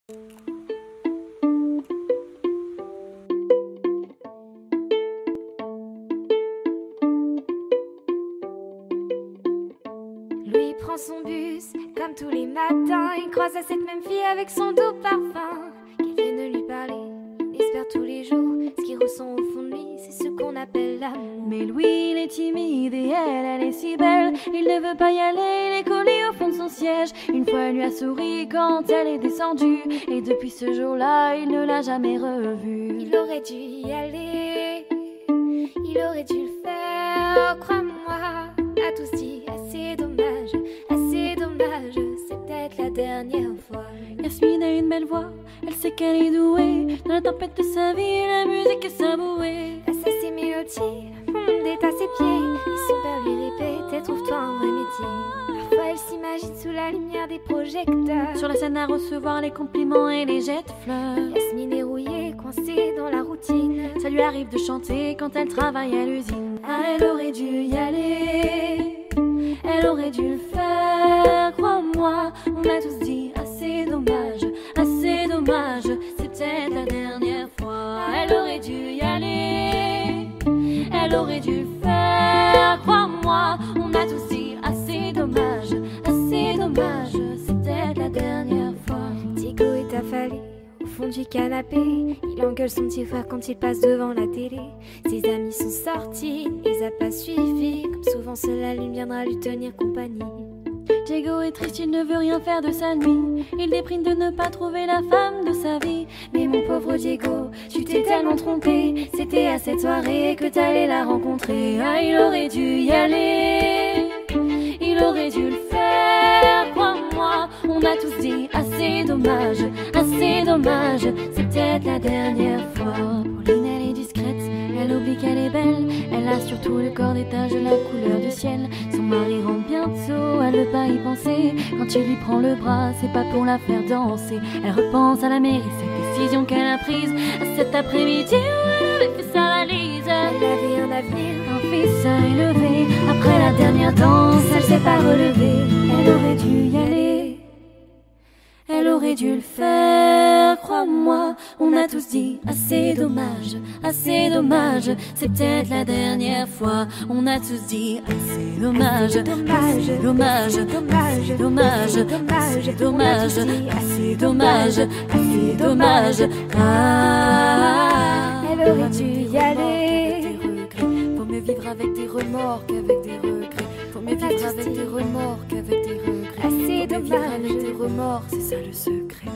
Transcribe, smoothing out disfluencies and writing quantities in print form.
Louis prend son bus, comme tous les matins. Il croise à cette même fille avec son doux parfum. Qu'elle vienne lui parler, il espère tous les jours. Ce qu'il ressent au fond de lui, c'est ce qu'on appelle l'amour. Mais Louis, il est timide et elle est si belle. Il ne veut pas y aller, il est collé au fond de son siège. Une fois, elle lui a souri quand elle est descendue. Et depuis ce jour-là, il ne l'a jamais revue. Il aurait dû y aller, il aurait dû le faire, crois-moi. A tous dit, assez dommage, c'est peut-être la dernière fois. Yasmine a une belle voix, elle sait qu'elle est douée. Dans la tempête de sa vie, la musique est sa bouée. Face à ses mélodies, le monde est à ses pieds. Et son père lui répétait, trouve-toi un vrai métier. Parfois elle s'imagine sous la lumière des projecteurs, sur la scène à recevoir les compliments et les jets de fleurs. Yasmine est rouillée, coincée dans la routine. Ça lui arrive de chanter quand elle travaille à l'usine. Ah, elle aurait dû y aller, elle aurait dû le faire, crois-moi. On a tous dit assez dommage, c'est peut-être la dernière fois. Elle aurait dû y aller, elle aurait dû le faire, crois-moi. On a tous dit assez dommage, c'est peut-être la dernière fois. Diego est affalé au fond du canapé. Il engueule son petit frère quand il passe devant la télé. Ses amis sont sortis, il les a pas suivis. Comme souvent seule la lune viendra lui tenir compagnie. Diego est triste, il ne veut rien faire de sa nuit. Il déprime de ne pas trouver la femme de sa vie. Mais mon pauvre Diego, tu t'es tellement trompé. C'était à cette soirée que t'allais la rencontrer. Ah, il aurait dû y aller, il aurait dû le faire, crois-moi. On a tous dit assez dommage, c'est peut-être la dernière fois. Pauline, elle est discrète, elle oublie qu'elle est belle. Elle a surtout le corps des taches de la couleur du ciel. Son mari rentre bientôt, elle veut pas y penser. Quand il lui prend le bras, c'est pas pour la faire danser. Elle repense à la mairie, cette décision qu'elle a prise. À cet après-midi où elle avait fait sa valise. Elle avait un avenir, un fils à élever. Après la dernière danse, elle s'est pas relevée. Elle aurait dû y aller, elle aurait dû le faire, crois-moi. On a tous dit assez dommage, c'est peut-être la dernière fois. On a tous dit assez dommage, assez dommage, Ah, elle aurait dû y aller. Faut mieux vivre avec des remords qu'avec des regrets. Faut mieux vivre avec des remords qu'avec des regrets. Assez dommage, avec des remords, c'est ça le secret.